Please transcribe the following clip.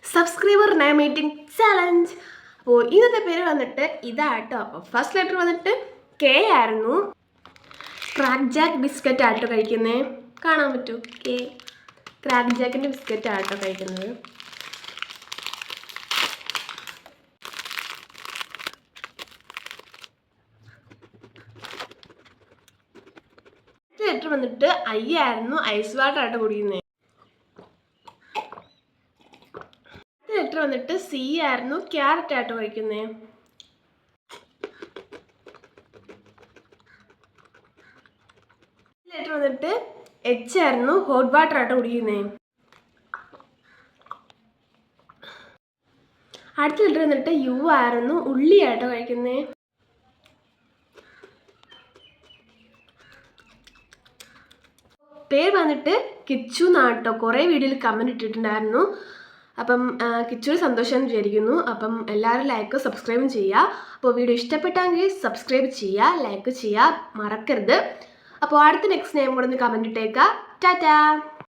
Subscriber name meeting challenge. അപ്പോൾ ഇന്നത്തെ പേര് വന്നിട്ട് ഇതാട്ടോ. അപ്പോൾ ഫസ്റ്റ് ലെറ്റർ വന്നിട്ട് കെ ആയിരുന്നു. ക്രാക്ക് ജാക്ക് ബിസ്ക്കറ്റ് ആട്ടോ കഴിക്കുന്നത്. കാണാൻ പറ്റൂ? കെ. ക്രാക്ക് ജാക്കിൻ്റെ ബിസ്ക്കറ്റ് ആട്ടോ കഴിക്കുന്നത്. ലെറ്റർ വന്നിട്ട് ഐ ആയിരുന്നു. ഐസ് വാട്ടർ ആട്ടോ കുടിക്കുന്നത്. ലെറ്റർ വന്നിട്ട് സി ആയിരുന്നു. ക്യാരറ്റ് ആട്ടോ കഴിക്കുന്നത്. ലെറ്റർ വന്നിട്ട് എച്ച് ആയിരുന്നു. ഹോട്ട് വാട്ടർ ആട്ടോ കുടിക്കുന്നത്. അടുത്ത ലെറ്റർ വന്നിട്ട് യു ആയിരുന്നു. ഉള്ളി ആട്ടോ കഴിക്കുന്നത്. പേര് വന്നിട്ട് കിച്ചു നാട്ടോ. കുറേ വീഡിയോയിൽ കമൻറ്റ് ഇട്ടിട്ടുണ്ടായിരുന്നു. അപ്പം കിച്ചുവിന് സന്തോഷം വിചാരിക്കുന്നു. അപ്പം എല്ലാവരും ലൈക്ക് സബ്സ്ക്രൈബും ചെയ്യുക. അപ്പോൾ വീഡിയോ ഇഷ്ടപ്പെട്ടെങ്കിൽ സബ്സ്ക്രൈബ് ചെയ്യുക, ലൈക്ക് ചെയ്യുക മറക്കരുത്. അപ്പോൾ അടുത്ത നെക്സ്റ്റ് നെയിം കൂടെ ഒന്ന് കമൻറ്റ് ഇട്ടേക്കുക. ടാറ്റാ.